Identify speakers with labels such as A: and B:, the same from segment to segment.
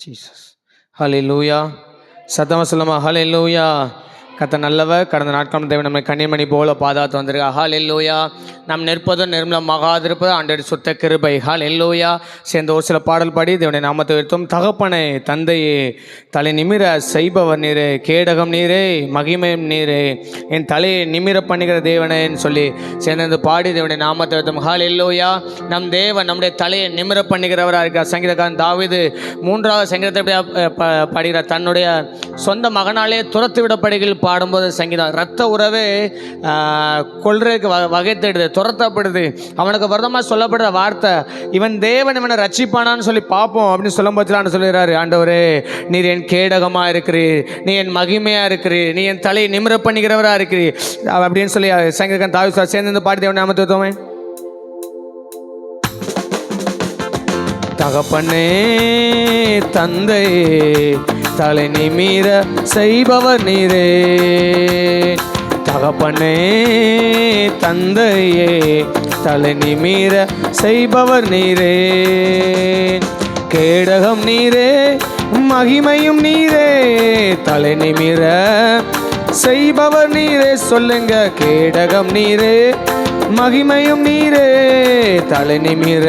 A: Jesus. ஹல்லேலூயா. சத்தமா சொல்லுமா ஹல்லேலூயா. கர்த்தர் நல்லவர். கடந்த நாட்கள் தேவன் நம்மை கன்னிமணி போல பாதுகாத்து வந்திருக்கா. ஹல்லேலூயா. நாம் நிற்பதும் நிர்மலமாகாதிருப்பது ஆண்டவருடைய சுத்த கிருபை. ஹல்லேலூயா. சேர்ந்த ஒரு சில பாடல் பாடி தேவனுடைய நாமத்தை உயர்த்தும். தகப்பனே தந்தையே தலை நிமிர செய்பவர் நீரே, கேடகம் நீரே, மகிமையும் நீரே, என் தலையை நிமிர பண்ணுகிற தேவனேன்னு சொல்லி சேர்ந்து பாடி தேவனுடைய நாமத்தை உயர்த்தும். ஹல்லேலூயா. நம் தேவன் நம்முடைய தலையை நிமிர பண்ணுகிறவராக இருக்கிறார். சங்கீதக்காரன் தாவீது 3வது சங்கீதத்தை பாடுகிறார். தன்னுடைய சொந்த மகனாலே துரத்து விடப்படுகிற பாடும்போது சங்கீதம் இரத்த உறவே கொள்றதுக்கு வகை தேடுது, துரத்தப்படுது. அவனுக்கு விரதமாக சொல்லப்படுற வார்த்தை, இவன் தேவன் இவனை ரட்சிப்பானான்னு சொல்லி பார்ப்போம் அப்படின்னு சொல்லும் போச்சுலான்னு சொல்லிடுறாரு. ஆண்டவரே நீர் என் கேடகமாக இருக்கிறீர், நீ என் மகிமையாக இருக்கிறீர், நீ என் தலையை நிமிர பண்ணுகிறவராக இருக்கிறீர் அப்படின்னு சொல்லி சங்கீதக்காரன் தாவீது சேர்ந்து பாடி தேவன் நாமத்துவமே. தகப்பனே தந்தையே தலை நிமிர செய்பவர் நீரே, தகப்பனே தந்தையே தலை நிமிர செய்பவர் நீரே, கேடகம் நீரே, மகிமையும் நீரே, தலை நிமிர செய்பவர் நீரே. சொல்லுங்க, கேடகம் நீரே, மகிமையும் நீரே, தலை நிமிர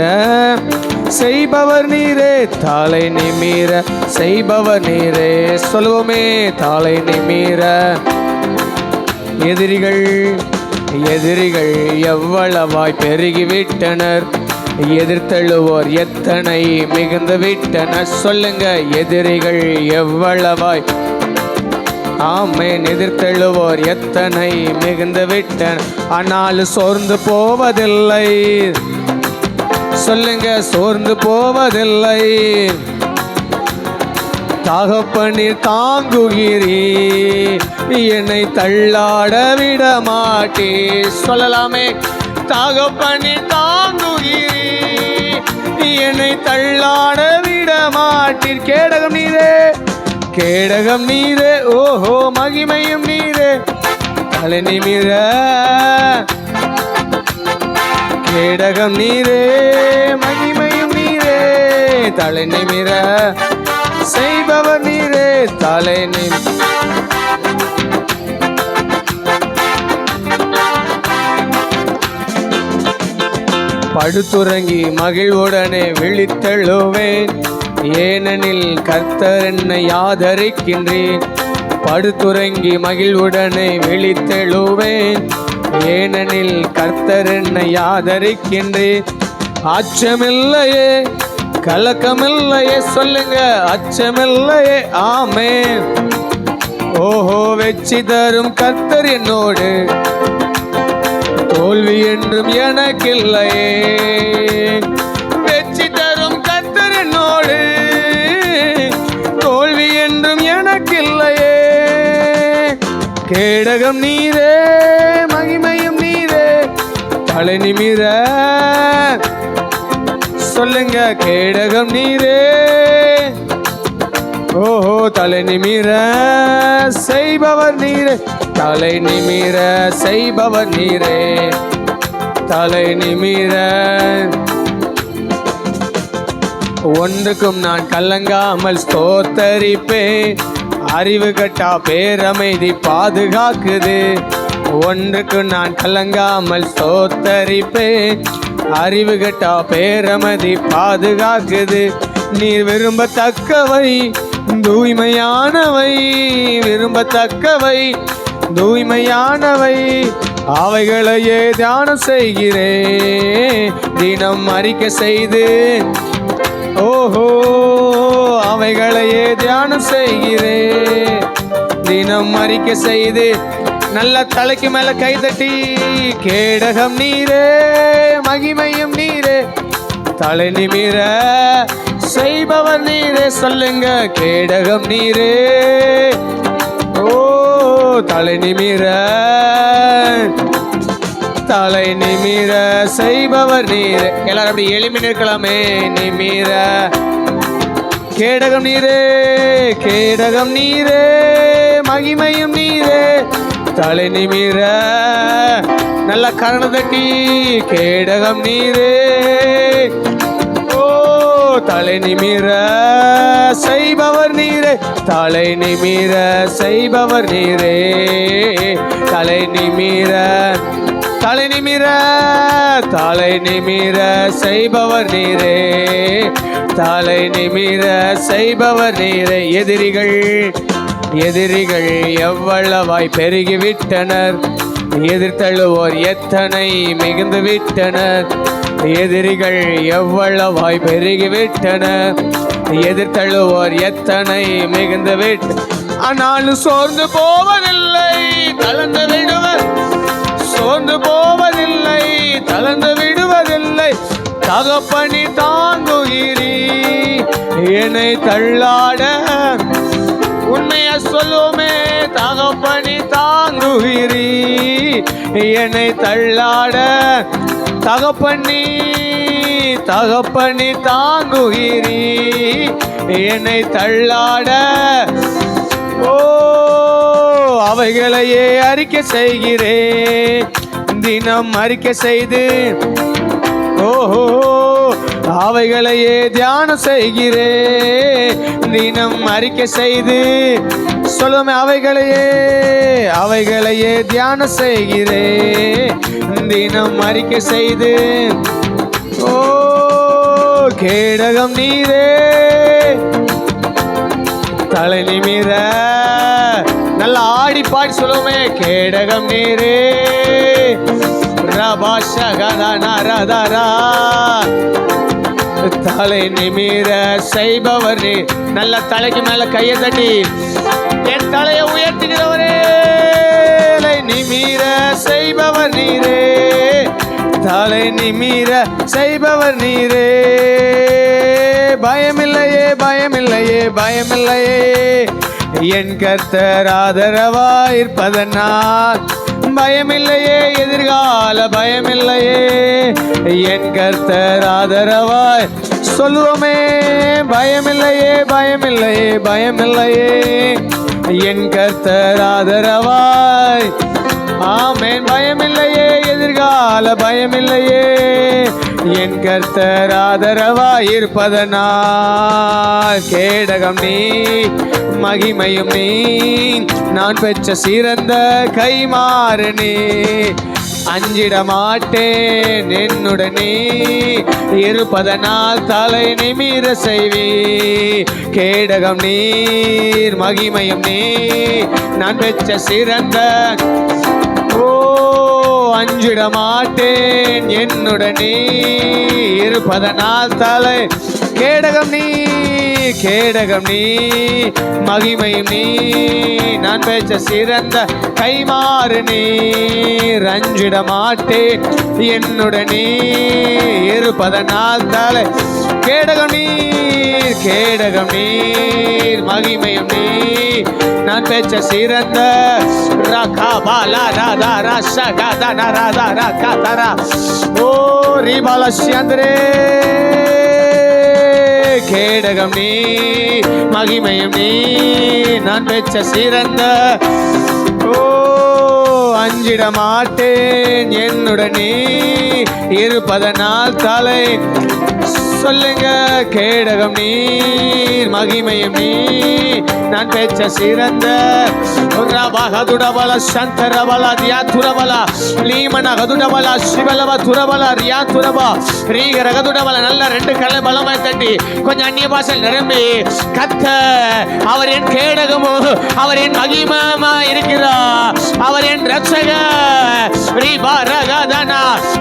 A: செய்பவர் நீரே, தலை நிமிர செய்பவர் நீரே. சொல்லுவோமே, தலை நிமிர. எதிரிகள் எதிரிகள் எவ்வளவாய் பெருகிவிட்டனர், எதிர்த்தழுவோர் எத்தனை மிகுந்து விட்டனர். சொல்லுங்க, எதிரிகள் எவ்வளவாய், ஆமென், எதிர்த்தழுவோர் எத்தனை மிகுந்து விட்டனர், ஆனால் சோர்ந்து போவதில்லை. சொல்லுங்க, சோர்ந்து போவதில்லை. தகப்பனீர் தாங்குகிறீர், என்னை தள்ளாட விட மாட்டே. சொல்லலாமே, தகப்பனீர் தாங்குகிறீர், என்னை தள்ளாட விட மாட்டீர். கேடகம் நீரே, கேடகம் நீரே, ஓஹோ மகிமையும் நீரே, தலை நிமிர. கேடகம் நீரே, மகிமையும் நீரே, தலை நிமிர செய்பவர் நீரே, தலை நிமிர. படுத்துறங்கி மகிழ்வுடனே விழித்தெழுவேன், ஏனெனில் கர்த்தர் என்னை ஆதரிக்கின்றேன். படுத்துறங்கி மகிழ்வுடனே விழித்தெழுவேன், ஏனெனில் கர்த்தர் என்னை ஆதரிக்கின்றேன். அச்சமில்லையே, கலக்கமில்லையே. சொல்லுங்க, அச்சமில்லையே. ஆமென். ஓஹோ, வெற்றி தரும் கர்த்தர் என்னோடு, தோல்வி என்றும் எனக்கில்லையே. வெற்றி தரும் கர்த்தர் என்னோடு, தோல்வி என்றும் எனக்கில்லையே. கேடகம் நீரே, மகிமையும் நீரே, தலை நிமிர. சொல்லுங்க, கேடகம் நீரே, ஓஹோ தலை நிமிர செய்பவர் நீரே, தலை நிமிர செய்பவர் நீரே, தலை நிமிர. ஒன்றுக்கும் நான் கலங்காமல் ஸ்தோத்தரிப்பேன், அறிவு கட்டா பேரமைதி பாதுகாக்குது. ஒன்றுக்கு நான் கலங்காமல் ஸ்தோத்தரிப்பேன், அறிவு கட்டா பேரமதி பாதுகாக்குது. நீர் விரும்பத்தக்கவை தூய்மையானவை, விரும்பத்தக்கவை தூய்மையானவை, அவைகளையே தியானம் செய்கிறேன், தினம் அறிக்கை செய்து. ஓஹோ, அவைகளையே தியானம் செய்கிறேன், தினம் அறிக்கை செய்து. நல்ல தலைக்கு மேல கை தட்டி, கேடகம் நீரே, மகிமையும் நீரே, தலை நிமிர செய்பவர் நீரே. சொல்லுங்க, கேடகம் நீரே, ஓ தலை நிமிர, தலை நிமிர செய்பவர் நீரே. எல்லாரும் அப்படி எளிமை நிற்கலாமே. நிமிர, கேடகம் நீரே, கேடகம் நீரே, மகிமையும் நீரே, தலை நிமிர. நல்ல கரண தட்டி, கேடகம் நீரே, ஓ தலை நிமிர செய்பவர் நீரே, தலை நிமிர செய்பவர் நீரே, தலை நிமிர தலை நிமிர தலை நிமிர செய்பவர் நீரே, தலை நிமிர செய்பவர் நீரே. எதிரிகள் எதிரிகள் எவ்வளவாய் பெருகிவிட்டனர், எதிர்த்தழுவோர் எத்தனை மிகுந்து விட்டனர். எதிரிகள் எவ்வளவாய் பெருகிவிட்டனர், எதிர்த்தழுவோர் எத்தனை மிகுந்து விட்ட. ஆனாலும் சோர்ந்து போவதில்லை, தளர்ந்து விடுவர், சோர்ந்து போவதில்லை, தளர்ந்து விடுவதில்லை. தகப்பனி தாங்குகிறீ என்னை தள்ளாட, உண்மையா சொல்லுமே, தகப்பனி தாங்குகிறீ என்னை தள்ளாட. தகப்பனி தகப்பனி தாங்குகிறீ என்னை தள்ளாட. ஓ அவைகளையே அறிக்கை செய்கிறேன், தினம் அறிக்கை செய்து, ஓஹோ அவைகளையே தியானம் செய்கிறேன், தினம் அறிக்கை செய்து. சொல்லுமே, அவைகளையே அவைகளையே தியானம் செய்கிறேன், தினம் அறிக்கை செய்து. ஓ கேடகம் நீரே, தலை நிமிர. நல்லா ஆடி பாடி சொல்லுமே, கேடகம் நீரே. ரபாஷகதனரதரா தலை நிமிர செய்பவர் நீ. நல்ல தலைக்கு மேல கையை தட்டி என் தலையை உயர்த்துகிறவரே, தலை நிமிர செய்பவர் நீரே, தலை நிமிர செய்பவர் நீரே. பயமில்லையே பயமில்லையே பயமில்லையே, என் கர்த்தர் ஆதரவாயிருப்பதனால். பயமில்லையே எதிர்கால பயமில்லையே, என் கர்த்தர் ஆதரவாய். சொல்லுவோமே, பயமில்லையே பயமில்லையே பயமில்லையே, என் கர்த்தர் ஆதரவாய். ஆமென். பயமில்லையே எதிர்கால பயமில்லையே, என் கர்த்தர் ஆதரவாய் இருப்பதனால். கேடகம் நீ மகிமையும் நீ, நான் பெற்ற சிறந்த கைமாறு நீ. அஞ்சிட மாட்டேன் என்னுடனே இருப்பதனால் தலை நிமிர செய்வி. கேடகம் நீர் மகிமையும் நீ, நான் பெற்ற சிறந்த. ஓ அஞ்சிட மாட்டேன் என்னுடனே இருப்பதனால் தலை. கேடகம் நீ கேடகம் நீ மகிமையும் நீ, நான் பெற்ற சிறந்த கைமாறு நீர். அஞ்சிட மாட்டேன் என்னுடனே இருப்பதனால் தலை. கேடகம் நீர் கேடகம் நீர் மகிமையும் நீ, நான் பெற்ற சிறந்த. ரகாபாலா ராதா ரஷகதன ராதா ரகதரா. ஓ ரிபாலஷ்யந்திரே. கேடகம் நீ மகிமையும் நீ, நான் பெற்ற சிறந்த. ஓ அஞ்சிட மாட்டேன் என்னுடனே இருப்பதனால் தலை. சொல்லுங்க, கேடகம் நீர் மகிமையும் நீ, நான் பெற்ற சிறந்த. ரபஹதுடபல சந்தரபல தியாதுரபல லீமன கதுடபல சிவலவ துரபல ரியாதுரப ரீகரகதுடபல. நல்ல ரெண்டு கல்லை பலமாய் தட்டி கொஞ்சம் அந்நிய பாஷை நிரம்பி கத்த. அவர் என் கேடகமோ, அவர் என் மகிமமா இருக்கிறார், அவர் என் ரட்சகர்.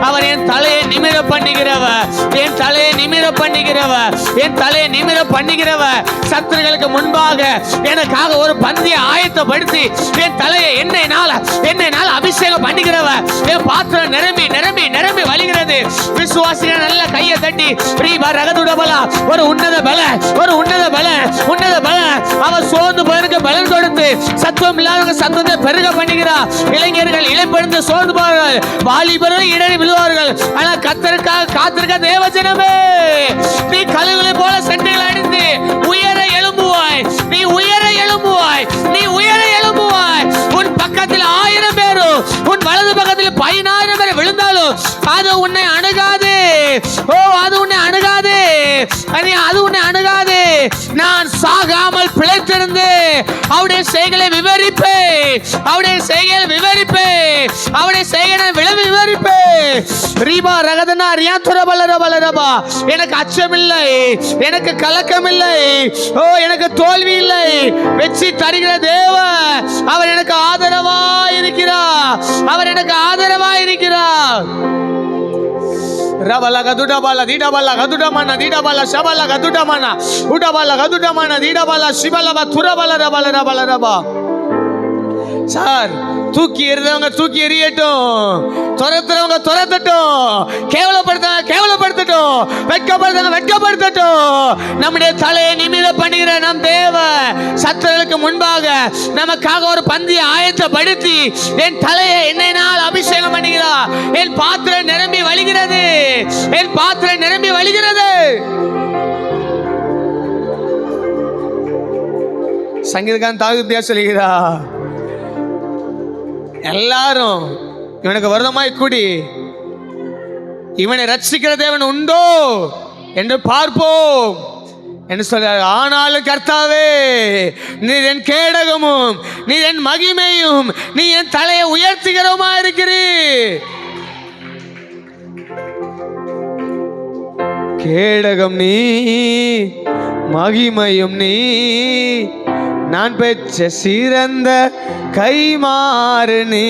A: அவர் என் தலையை நிமிர பண்ணுகிறவர், என் தலையை நிமிர பண்ணுகிறவர், என் தலையை நிமிர பண்ணுகிறவர். சத்துருக்களுக்கு முன்பாக எனக்காக ஒரு பந்தியை ஆயத்தப்படுத்தி என் தலையை எண்ணெய்னால அபிஷேகம் பண்ணுகிறவர். என் பாத்திரம் நிரம்பி நிரம்பி நிரம்பி வழிகிறது. விசுவாசிகள் நல்ல கையை தட்டி ஒரு உன்னத பல, ஒரு உன்னத பல, உன்னத பல. அவர் சோர்ந்து போயிருக்க பலன் கொடுத்து சத்துவம் இல்லாத சத்துவத்தை பெருக பண்ணுகிறார். இளைஞர்கள் இளைப்பெழுந்து சோர்ந்து போவார்கள், வாலிபர்கள் இடறி விழுவார்கள். ஆனால் கர்த்தருக்காக காத்திருக்க தேவஜனமே, நீ கழுகுகளை போல செட்டைகள் அடித்து உயர எழும்புவாய். நீ உயர எழும்புவாய், நீ உயர எழும்புவாய். உன் பக்கத்தில் 1000 பேரும் உன் வலது பக்கத்தில் 10000 பேர் விழுந்தாலும் அது உன்னை அணுகாது. ஓ அது உன்னை அணுகாது. அது அவருடைய செய்களை விவரிப்பே, அவருடைய செய்களை விவரிப்பே, அவருடைய செய்களை விவரிப்பே. ரீபா ரகதனா ரியாத்துர பலர பலரபா. எனக்கு அச்சமில்லை, எனக்கு கலக்கம் இல்லை, ஓ எனக்கு தோல்வி இல்லை. வெற்றி தருகிற தேவன் அவர் எனக்கு ஆதரவா இருக்கிறார், அவர் எனக்கு ஆதரவா இருக்கிறார். Rabala gaduda bala dida bala gaduda mana dida bala shabala gaduda mana uda bala gaduda mana dida bala shibala ba thura bala rabala rabala raba. Sir தூக்கி எறிறவங்க தூக்கி எறியட்டும், துரத்துறவங்க துரத்தட்டும், கேவலப்படுத்தவங்க கேவலப்படுத்தட்டும், வெட்கப்படுத்தவங்க வெட்கப்படுத்தட்டும். நம்முடைய தலையை நிமிர பண்ணுகிற நம் தேவன் சத்துருவுக்கு முன்பாக நமக்காக ஒரு பந்தியை ஆயத்தப்படுத்தி என் தலையை எண்ணெயினால் அபிஷேகம் பண்ணுகிறார். என் பாத்திரம் நிரம்பி வழிகிறது, என் பாத்திரம் நிரம்பி வழிகிறது. சங்கீதக்காரன் தாவீது சொல்கிறார், எல்லாரும் இவனுக்கு விரோதமாய் கூடி இவனை ரட்சிக்கிற தேவன் உண்டோ என்று பார்ப்போம் என்று சொல்றார். ஆனாலும் கர்த்தாவே, நீர் என் கேடகமும், நீர் என் மகிமையும், நீ என் தலையை உயர்த்துகிறவமா இருக்கிறீர். கேடகம் நீ, மகிமையும் நீ, நான் பெற்ற சிறந்த கைமாறு நீ.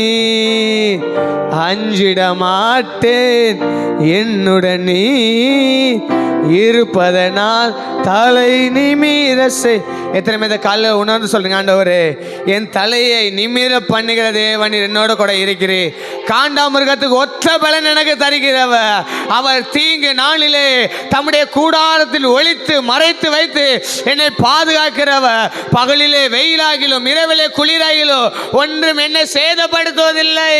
A: அஞ்சிட மாட்டேன் என்னுடன் நீ இருப்பதனால் தலை நிமிர செய். எத்தனை பேர் காலையில் உணர்ந்து சொல்றீங்க, ஆண்டவரே என் தலையை நிமிர பண்ணுகிற தேவன் என்னோட கூட இருக்கிறேன். காண்டாமிருகத்துக்கு ஒற்ற பலன் எனக்கு தருகிறவ, அவர் தீங்கு நாளிலே தம்முடைய கூடாரத்தில் ஒளித்து மறைத்து வைத்து என்னை பாதுகாக்கிறவ. பகலிலே வெயிலாகிலும் இரவிலே குளிராகிலும் ஒன்றும் என்னை சேதப்படுத்துவதில்லை.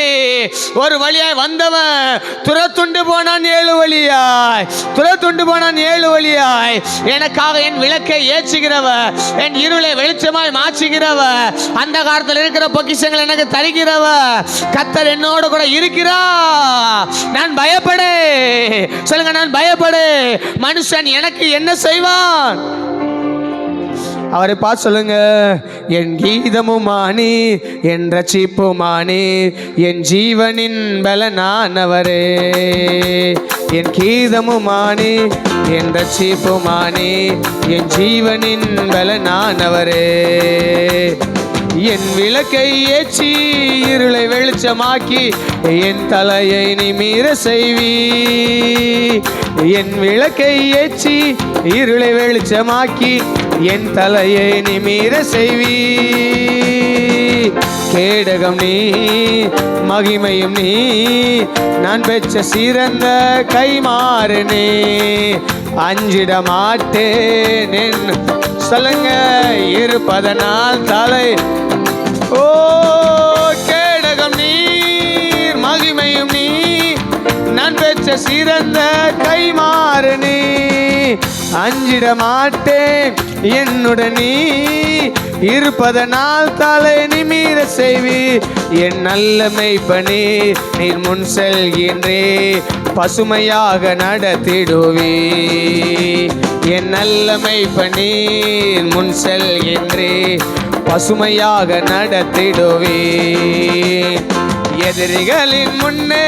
A: ஒரு வழியாய் வந்தவன் துரத்துண்டு போனான் 7 வழியாய், துரத்துண்டு போனான் 7 வழியாய். எனக்காக என் விளக்கை ஏற்றுகிறவ, என் இருளை வெளிச்சமாய் மாற்றுகிறவ, அந்த காலத்தில் இருக்கிற பொக்கிஷங்கள் எனக்கு தருகிறவ. கர்த்தர் என்னோட கூட இருக்கிறா. நான் பயப்படு, சொல்லுங்க, நான் பயப்படு. மனுஷன் எனக்கு என்ன செய்வான்? அவரை பார்த்து சொல்லுங்க, என் கீதமுமானி, என் ரட்சிப்புமானி, என் ஜீவனின் பலனானவரே. என் கீதமுமானி, என் ரட்சிப்புமானி, என் ஜீவனின் பலனானவரே. என் விளக்கை ஏற்றி இருளை வெளிச்சமாக்கி என் தலையை நிமிர செய்வி. என் விளக்கை ஏற்றி இருளை வெளிச்சமாக்கி என் தலையை நிமிர செய்வி. கேடகம் நீ, மகிமையும் நீ, நான் பெற்ற சிறந்த கைமாறு நீ. அஞ்சிட மாட்டேன் என்று சொல்லுங்க, இருப்பதனால் தலை. ஓ கேடகம் நீர், மகிமையும் நீ, நான் பெற்ற சிறந்த கைமாறு நீ. அஞ்சிட மாட்டேன் என்னுடன் நீ இருப்பதனால் தலை நிமிர செய்வி. என் நல்ல மெய்ப்பனே, நீர் முன் செல்கின்றே பசுமையாக நடத்திடுவே. என் நல்ல மெய்ப்பனே, முன் செல்கின்றே பசுமையாக நடத்திடுவே. எதிரிகளின் முன்னே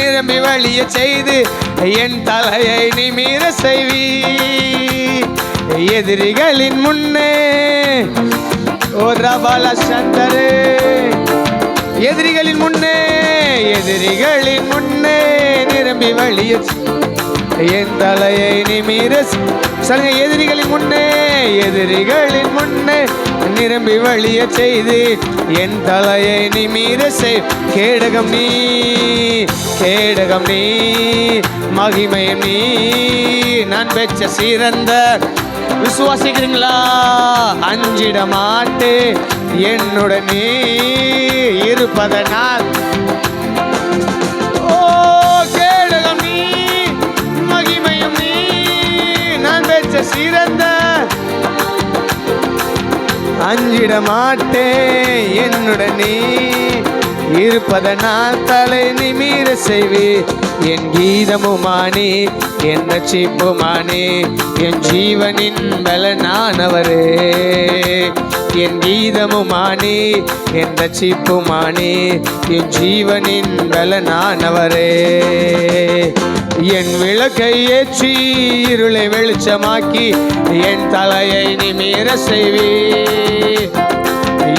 A: நிரம்பி வழிய செய்து என் தலையை நிமிர செய்வி. எதிரிகளின் முன்னே, ஓ ரபல சந்தரே, எதிரிகளின் முன்னே, எதிரிகளின் முன்னே நிரம்பி வழிய என் தலையை நிமிர சொல்லுங்க. எதிரிகளின் முன்னே, எதிரிகளின் முன்னே நிரம்பி வழிய செய்து என் தலையை நிமிர செய். கேடகம் நீ, கேடகம் நீ, மகிமையும் நீ, நான் பெற்ற சிறந்த. விசுவாசிக்கிறீங்களா? அஞ்சிட மாட்டே என்னுடன் நீ இருப்பதனால். ஓ கேடகம் நீ, மகிமையும் நீ, நான் பெற்ற சிறந்த. அஞ்சிட மாட்டே என்னுடன் நீ இருப்பதனால் தலை நிமிர செய்வி. என் கீதமுமானி, என் ரட்சிப்புமானி, என் ஜீவனின் பலனானவரே. என் கீதமுமானே, என் ரட்சிப்புமானே, என் ஜீவனின் பலனானவரே. என் விளக்கை ஏற்றி இருளை வெளிச்சமாக்கி என் தலையை நிமிர செய்வே.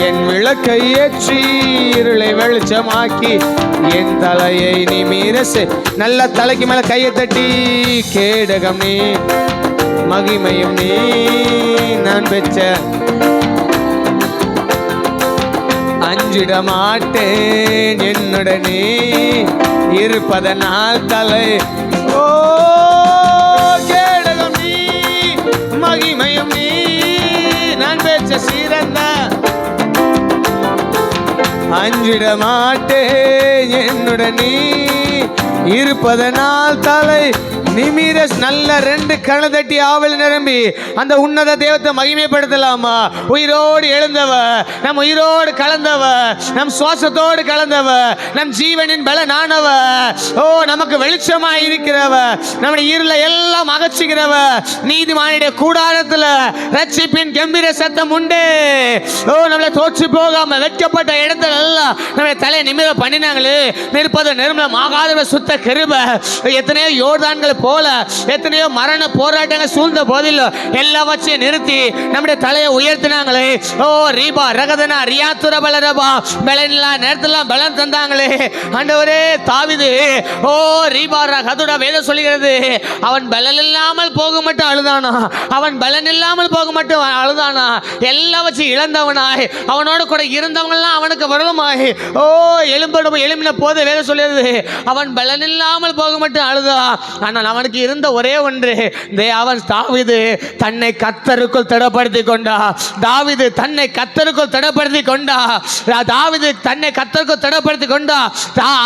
A: என் விளக்கை ஏற்றி இருளை வெளிச்சமாக்கி என் தலையை நிமிர செய். நல்ல தலைக்கு மேல கையை தட்டி, கேடகம் நீ, மகிமையும் நீ, நான் பெற்ற அஞ்சிட மாட்டேன், என்னுடனே இருப்பதனால் தலை. ஓ கேடகம் நீ, மகிமையும் நீ, நான் பெற்ற சிறந்த அஞ்சிட மாட்டேன், என்னுடனே இருப்பதனால் தலை நிமிர. நல்ல ரெண்டு கண தட்டி ஆவல் நிரம்பி அந்த உன்னத தெய்வத்தை மகிமைப்படுத்தலாமா? உயிரோடு எழுந்தவ, நம் உயிரோடு கலந்தவ, நம் சுவாசத்தோடு கலந்தவ, நம் ஜீவனின் பலனானவ, ஓ நமக்கு வெளிச்சமா இருக்கிறவ, நம்முடைய இருளை எல்லாம் அகற்றுகிறவ, நீதிமானுடைய கூடாரத்தில் ரட்சிப்பின் கம்பீர சத்தம் உண்டு. ஓ நம்மளை தோற்று போகாம வெட்கப்பட்ட இடத்துல எல்லாம் நம்முடைய தலை நிமிர பண்ணினாங்களே, நிற்பது நிர்மலம் ஆகாத சுத்த கிருப. எத்தனையோ யோர்தான்கள் போல எத்தனையோ மரண போராட்டங்கள் சூழ்ந்த போதிலும் எல்லாவற்றையும் நிறுத்தி நம்முடைய தலையை உயர்த்தினாங்களே. ஓ ரீபா ரகதனா ரியாத்துர பலரபா, பலனில்லா நேரத்திலாம் பலன் தந்தாங்களே ஆண்டவரே. தாவீது ஓ ரீபா ரகதுடா வேதம் சொல்லுகிறது, அவன் பலன் இல்லாமல் போக மட்டும் அழுதானா, அவன் பலன் இல்லாமல் போக மட்டும் அழுதானா, எல்லாவற்றையும் இழந்தவனாய் அவனோடு கூட இருந்தவங்கெல்லாம் அவனுக்கு வருமாய் ஓ எழும்பின போது வேதம் சொல்லுகிறது, அவன் பலன் இல்லாமல் போக மட்டும் அழுதா. ஆனால் அவனுக்கு இருந்த ஒரே ஒன்று, அவன் தாவீது தன்னை கர்த்தருக்குள் திடப்படுத்திக் கொண்டா. தாவீது தன்னை கர்த்தருக்குள் திடப்படுத்திக் கொண்டா. தாவீது தன்னை கர்த்தருக்குள் திடப்படுத்திக் கொண்டா.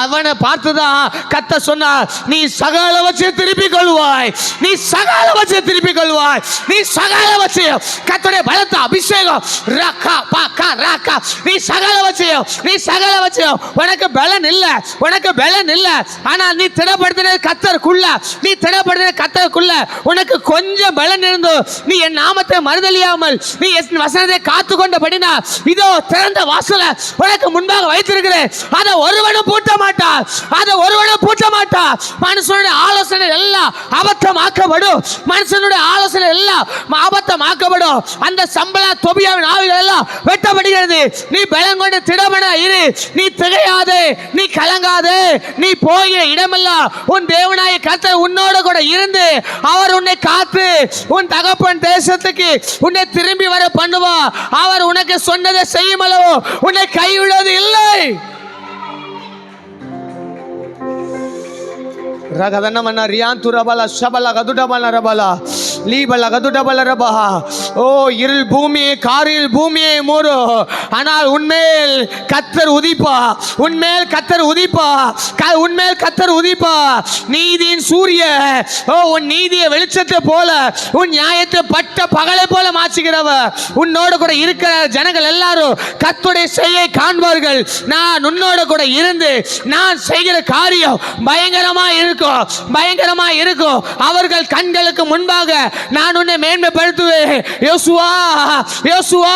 A: அவனை பார்த்துதான் கர்த்தர் சொன்னார், நீ சகலவற்றை திருப்பிக் கொள்வாய், நீ சகலவற்றை திருப்பிக் கொள்வாய், நீ சகலவற்றையும் கர்த்தருடைய பலத்த அபிஷேகம் ரக்கா பாக்கா ரக்கா, நீ சகலவற்றையும், நீ சகலவற்றையும். உனக்கு பலன் இல்ல, உனக்கு பலன் இல்ல, ஆனால் நீ திடப்படுத்தின கர்த்தருக்குள்ள, நீ திடப்படுத்தின கர்த்தருக்குள்ள உனக்கு கொஞ்சம் பலன் இருந்து நீ என் நாமத்தை மறுதலியாமல் நீ என் வசனத்தை காத்து கொண்டபடினா இதோ திறந்த வாசல உனக்கு முன்பாக வைத்திருக்கிறேன், அதை ஒருவனும் பூட்ட மாட்டார், அதை ஒருவனும் பூட்ட மாட்டார். மனுஷனுடைய ஆலோசனை எல்லாம் அபத்தமாக்கப்படும், மனுஷனுடைய ஆலோசனை எல்லாம் அபத்தமாக்கப்படும். அந்த சம்பள தொபியாவின் ஆவிகள் எல்லாம் வெட்டப்படுகிறது. நீ பலம் கொண்டு திடமன இரு, நீ திகையாதே, நீ கலங்காதே. நீ போகிற இடமெல்லாம் உன் தேவனாய கர்த்தர் உன்னோடு கூட இருந்து அவர் உன்னை காத்து உன் தகப்பன் தேசத்துக்கு உன்னை திரும்பி வர பண்ணுவா. அவர் உனக்கு சொன்னதை செய்யும் அளவு உன்னை கைவிடுவது இல்லை. ரகதனமன ரியாந்துரபல ஷபல கதுடபல ரபல லீபல கதுடபல ரபா. ஓ இருள் பூமியை, காரில் பூமியை மூடு, ஆனால் உன்மேல் கர்த்தர் உதிப்பா, உன்மேல் கர்த்தர் உதிப்பா, உன்மேல் கர்த்தர் உதிப்பா. நீதியின் சூரிய ஓ உன் நீதியை வெளிச்சத்தை போல, உன் நியாயத்தை பட்ட பகலை போல மாற்றுகிறவ. உன்னோடு கூட இருக்கிற ஜனங்கள் எல்லாரும் கர்த்தருடைய செய்யை காண்பார்கள். நான் உன்னோடு கூட இருந்து நான் செய்கிற காரியம் பயங்கரமா இருக்கும், பயங்கரமா இருக்கும். அவர்கள் கண்களுக்கு முன்பாக நான் உன்னை மேன்மைப்படுத்துவேன். யோசுவா, யோசுவா,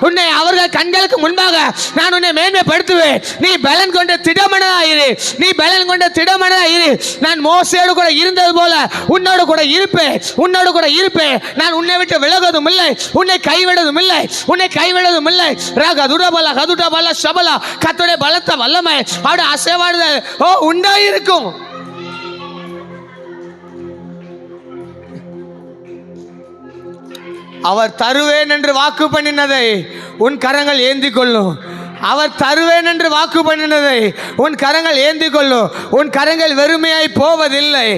A: உன்னை அவர்கள் கண்களுக்கு முன்பாக நான் உன்னை மேன்மைப்படுத்துவேன். நீ பலன் கொண்ட திடமனதாயிரு, நீ பலன் கொண்ட திடமனதாயிரு. நான் மோசேயோடு கூட இருந்தது போல உன்னோடு கூட இருப்பேன், உன்னோடு கூட இருப்பேன். நான் உன்னை விட்டு விலகுவதும் இல்லை, உன்னை கைவிடுவதும் இல்லை, உன்னை கைவிடுவதும் இல்லை. ரகதுடபல கதுடபல ஷபல, கர்த்தருடைய பலத்த வல்லமை அவருடைய அசைவாடுதல் ஓ உண்டாயிருக்கும். அவர் தருவேன் என்று வாக்கு பண்ணினதை உன் கரங்கள் ஏந்தி கொள்ளும். அவர் தருவேன் என்று வாக்கு பண்ணினதை உன் கரங்கள் ஏந்தி கொள்ளும். உன் கரங்கள் வெறுமையாய் போவதில்லை,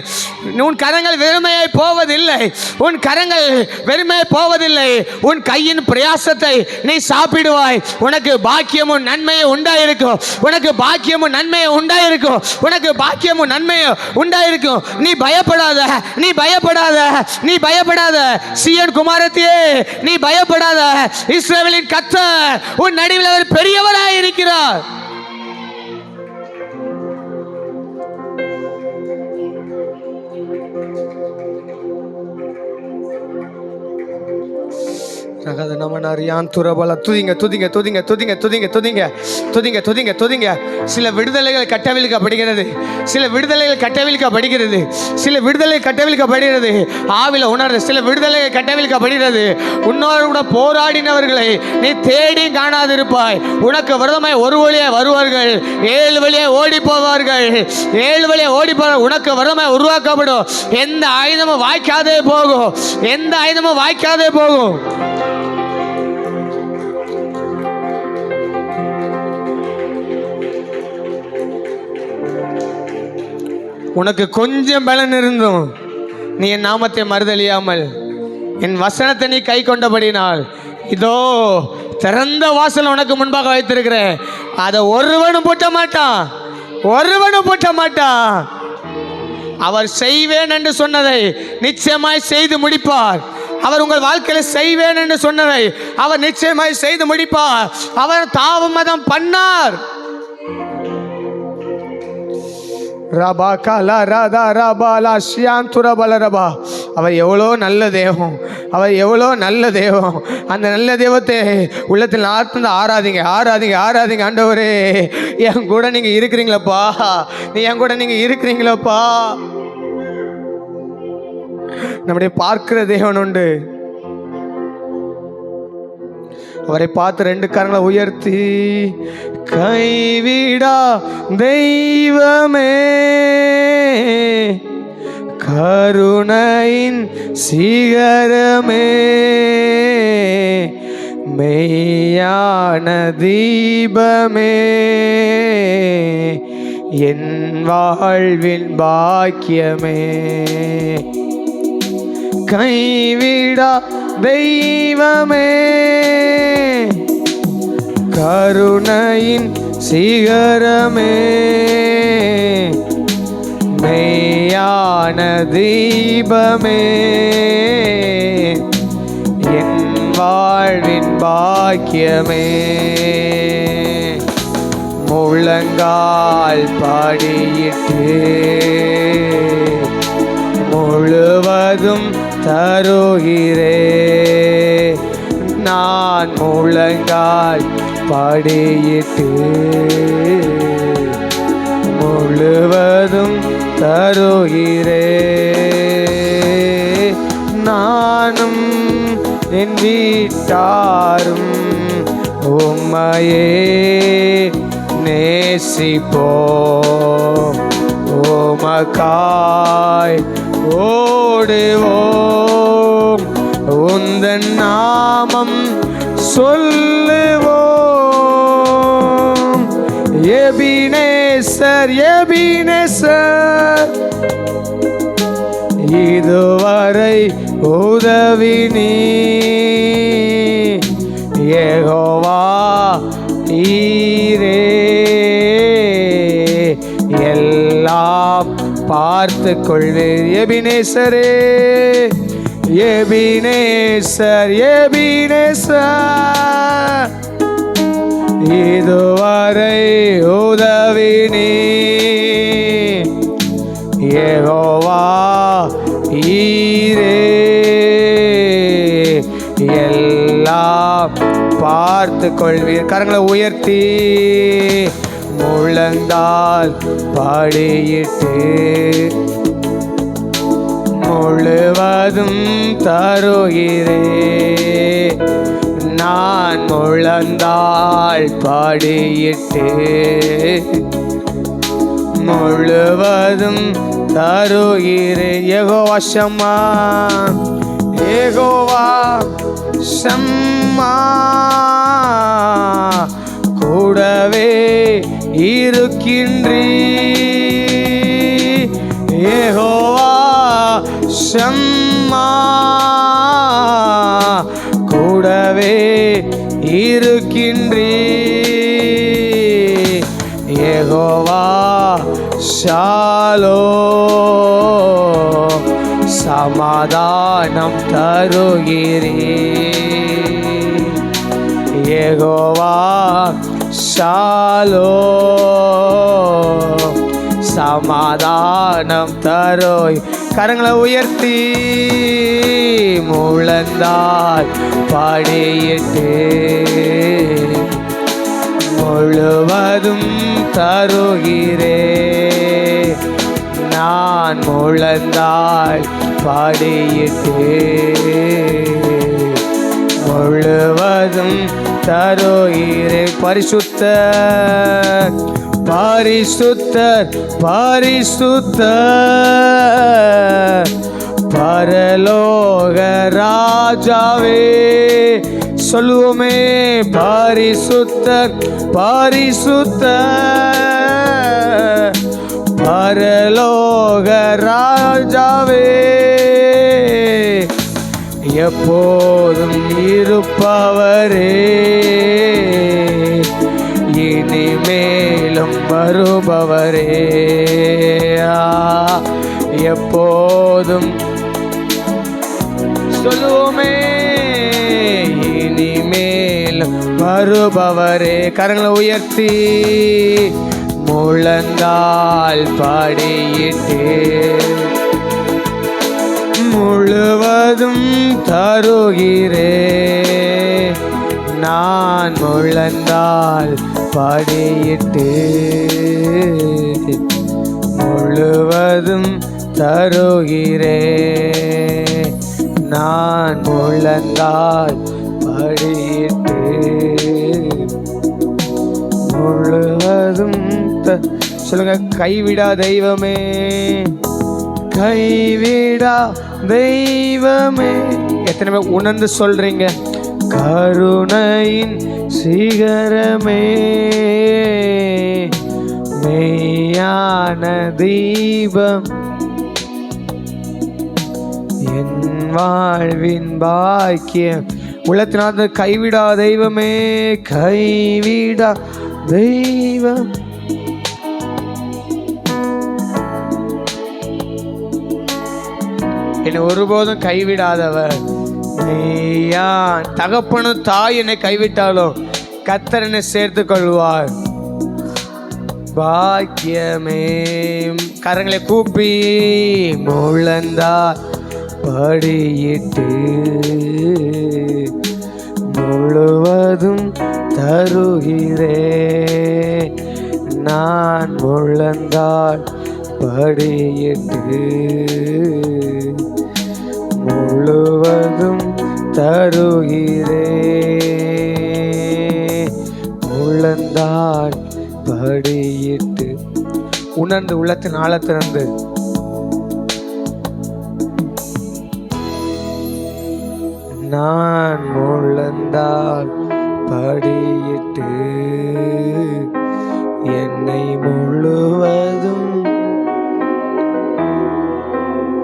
A: உன் கரங்கள் வெறுமையாய் போவதில்லை, உன் கரங்கள் வெறுமையாய் போவதில்லை. உன் கையின் பிரயாசத்தை நீ சாப்பிடுவாய். உனக்கு பாக்கியமும் நன்மையும் உண்டாயிருக்கும், உனக்கு பாக்கியமும் நன்மையும் உண்டாயிருக்கும், உனக்கு பாக்கியமும் நன்மையும் உண்டாயிருக்கும். நீ பயப்படாத, நீ பயப்படாத, நீ பயப்படாத. சீயோன் குமாரத்தியே நீ பயப்படாத. இஸ்ரவேலின் கர்த்தர் உன் நடுவில் அவர் பெரியவர் இருக்கிறார். துதிங்க துதிங்க துதிங்க துதிங்க துதிங்க துதிங்க துதிங்க துதிங்க துதிங்க. சில விடுதலைகள் கட்டவிழ்க்கப்படுகிறது, சில விடுதலைகள் கட்டவிழ்க்கப்படுகிறது, சில விடுதலை கட்டவிழ்க்கப்படுகிறது. ஆவில உணர்ந்து சில விடுதலைகள் கட்டவிழ்க்கப்படுகிறது. உன்னோடு கூட போராடினவர்களை நீ தேடி காணாதிருப்பாய். உனக்கு விரதமாய் ஒரு வழியே வருவார்கள், 7 வழியே ஓடி போவார்கள். 7 வழியே ஓடி போவார்கள். உனக்கு விரதமாய் உருவாக்கப்படும். எந்த ஆயுதமும் வாய்க்காதே போகும், எந்த ஆயுதமும் வாய்க்காதே போகும். உனக்கு கொஞ்சம் பலன் இருந்தும் நீ என் நாமத்தை மறுதலியாமல் என் வசனத்தை நீ கை கொண்டபடினால் இதோ திறந்த வாசல் உனக்கு முன்பாக வைத்திருக்கிறேன். அதை ஒருவனும் பூட்ட மாட்டான், ஒருவனும் பூட்ட மாட்டான். அவர் செய்வேன் என்று சொன்னதை நிச்சயமாய் செய்து முடிப்பார். அவர் உங்கள் வாழ்க்கையில் செய்வேன் என்று சொன்னதை அவர் நிச்சயமாய் செய்து முடிப்பார். அவர் தாமதம் பண்ணார். ரபா காலா ராதா ரபாலா ஷியாந்துரபல ரபா. அவர் எவ்வளோ நல்ல தெய்வம், அவர் எவ்வளோ நல்ல தெய்வம். அந்த நல்ல தெய்வத்தை உள்ளத்தில் ஆர்ந்து ஆராதிங்க, ஆராதிங்க, ஆராதிங்க. ஆண்டவரே, என் கூட நீங்கள் இருக்கிறீங்களப்பா, நீ என் கூட நீங்கள் இருக்கிறீங்களப்பா. நம்முடைய பார்க்கிற தேவன் உண்டு. அவரை பார்த்து 2 கரங்களை உயர்த்தி, கைவிடா தெய்வமே, கருணையின் சிகரமே, மெய்யான தீபமே, என் வாழ்வின் பாக்கியமே, கைவிடா தெய்வமே, கருணையின் சிகரமே, மெய்யான தீபமே, என் வாழ்வின் பாக்கியமே. முழங்கால் படியிட்டு முழுவதும் தருகிறே, நான் முழங்கால் படியிட்டு முழுவதும் தருகிறே. நானும் என் வீட்டாரும் உம்மையே நேசிப்போம், உமக்காய் ஓடுவோம், உந்தன் நாமம் சொல்லுவோம். எபினேசர், எபினேசர், இதுவரை உதவி நீ, யெகோவா ஈரே, எல்லாம் பார்த்து கொள்வீர். எபினேசரே, எபினேசர், எபினேசர், இதுவரை உதவி நீ, யெகோவா ஈரே, எல்லாம் பார்த்து கொள்வீர். கரங்களை உயர்த்தி முழந்தால் படியிட்டு முழுவதும் தருகிறே, நான் முழந்தால் படியிட்டு முழுவதும் தருகிறே. யெகோவா ஷம்மா, யெகோவா ஷம்மா, கூடவே இருக்கின்றீ, யெகோவா ஷம்மா, கூடவே இருக்கின்றீ, யெகோவா ஷாலோம், சமாதானம் தருகிறீ, யெகோவா ஷாலோம், சமாதானம் தரோய். கரங்களை உயர்த்தி முழந்தால் பாடியிட்டு முழுவதும் தருகிறே. நான் முழந்தால் பாடியிட்டு முழுவதும் தருகிறே. பரிசுத்தர் பரிசுத்தர் பரிசுத்தர் பரலோக ராஜாவே. சொல்லுவோமே, பரிசுத்தர் பரிசுத்தர் பரலோக ராஜாவே. எப்போதும் இருப்பவரே, இனிமேலும் வருபவரே. எப்போதும் சொல்லுவோமே, இனிமேலும் வருபவரே. கரங்களை உயர்த்தி முழந்தால் பாடியிட்டு முழுவதும் தருகிறே. நான் முழந்தால் பாடியிட்டு முழுவதும் தருகிறே. நான் முழந்தால் பாடியிட்டு முழுவதும் சொல்லுங்க. கைவிடா தெய்வமே, கைவிடா தெய்வமே. எத்தனை பேர் உணர்ந்து சொல்றீங்க? கருணையின் சிகரமே, மெய்யான தீபம், என் வாழ்வின் பாக்கியம். உள்ளத்தினால கைவிடா தெய்வமே, கைவிடா தெய்வம். என்னை ஒருபோதும் கைவிடாதவர். தகப்பனும் தாய் என்னை கைவிட்டாலும் கர்த்தர் என்னை சேர்த்து கொள்வார். பாக்கியமே. கரங்களை கூப்பி முழந்தா படியிட்டு முழுவதும் தருகிறே. நான் முழந்தால் படியிட்டு முழுவதும் தருகிறே. முழந்தால் படியிட்டு உணர்ந்து உள்ளத்தின் ஆழத்திறந்து நான் முழந்தால் படியிட்டு என்னை முழுவதும்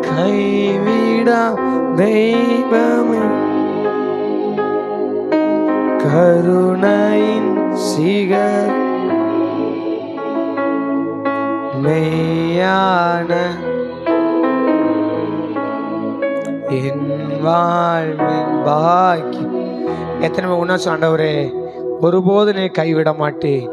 A: கைவிடா தெய்வமே, கருணையின் சிகர், மெய்யான என் வாழ்வின் பாக்கி. எத்தனை உணர்ச்சி ஆண்டவரே, ஒருபோது என்னை கைவிட மாட்டேன்.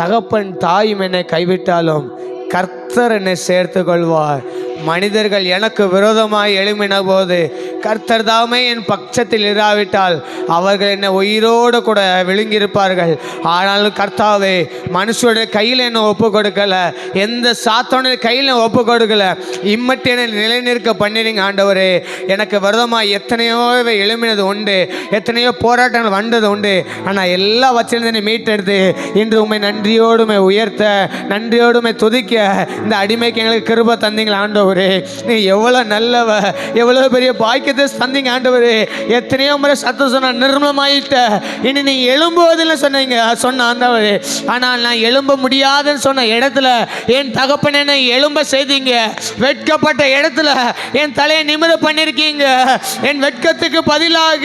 A: தகப்பன் தாயும் என்னை கைவிட்டாலும் கர்த்தர் என்னை சேர்த்து கொள்வார். மனிதர்கள் எனக்கு விரோதமாய் எழும்பின போது கர்த்தர் தாமே என் பட்சத்தில் இராவிட்டால் அவர்கள் என்னை உயிரோடு கூட விழுங்கியிருப்பார்கள். ஆனாலும் கர்த்தாவே, மனுஷனுடைய கையில் என்னை ஒப்பு கொடுக்கல, எந்த சாத்தானுடைய கையில் ஒப்பு கொடுக்கல. இம்மட்டு என்னை நிலைநிற்க பண்ணிடுங்க ஆண்டவரே. எனக்கு விரோதமாய் எத்தனையோ எழும்பினது உண்டு, எத்தனையோ போராட்டங்கள் வந்தது உண்டு. ஆனால் எல்லா வச்சிருந்தனை மீட்டெடுத்து இன்று உண்மை நன்றியோடுமை உயர்த்த, நன்றியோடுமை துதிக்க இந்த அடிமைக்கு எங்களுக்கு கிருபை தந்தீங்களா ஆண்டவரே. நீ எவ்வளோ நல்லவ, எவ்வளோ பெரிய பாக்கியத்தை தந்தீங்க ஆண்டவரே. எத்தனையோ முறை சத்தம் சொன்ன நிர்மலமாயிட்ட, இனி நீ எழும்புவதில்லை சொன்ன ஆண்டவரே. ஆனால் நான் எழும்ப முடியாதுன்னு சொன்ன இடத்துல என் தகப்பன் என்னை எழும்ப செய்தீங்க. வெட்கப்பட்ட இடத்துல என் தலையை நிமிர பண்ணிருக்கீங்க. என் வெட்கத்துக்கு பதிலாக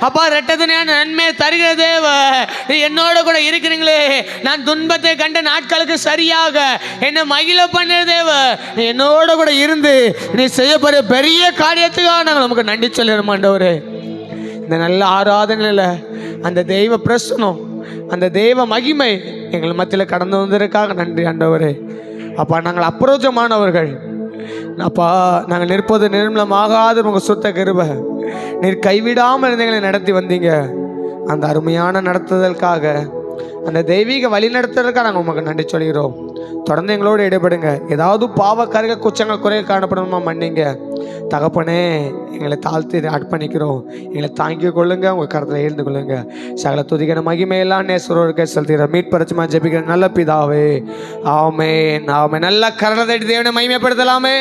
A: அப்பா ரெட்டதனையான நன்மையை தருகிற தேவ, நீ என்னோட கூட இருக்கிறீங்களே. நான் துன்பத்தை கண்ட நாட்களுக்கு சரியாக என்னை மகிழ பண்ணுற தேவ, நீ என்னோட கூட இருந்து நீ செய்யப்படுற பெரிய காரியத்துக்காக நாங்கள் நமக்கு நன்றி சொல்லிடுறோம் ஆண்டவரே. இந்த நல்ல ஆராதனையில் அந்த தெய்வ பிரசனம், அந்த தெய்வ மகிமை எங்கள் மத்தியில் கடந்து வந்ததற்காக நன்றி ஆண்டவரே. அப்பா நாங்கள் அப்புரோஜமானவர்கள் அப்பா, நாங்கள் நிற்பது நிர்மலமாகாத உங்கள் சுத்த கிருபை. நீர் கைவிடாமல் இருந்து எங்களை நடத்தி வந்தீங்க. அந்த அருமையான நடத்துதலுக்காக, அந்த தெய்வீக வழி நடத்துறதுக்காக நாங்கள் உமக்கு நன்றி சொல்கிறோம். தொடர்ந்து எங்களோடு இடைபடுங்க. ஏதாவது பாவ கருக குச்சங்கள் குறைய காணப்படணுமா மன்னிங்க தகப்பனே. எங்களை தாழ்த்தி அர்ப்பணிக்கிறோம். எங்களை தாங்கிக் கொள்ளுங்க. உங்கள் கருத்தில் எழுந்து கொள்ளுங்க. சகல துதிக்கிற மகிமையெல்லாம் நேசுரோருக்கே செலுத்துகிற மீட்பரச்சுமா ஜெபிக்கிற நல்ல பிதாவே, ஆமென். ஆமென். நல்ல கரணத்தை தேவனை மகிமைப்படுத்தலாமே.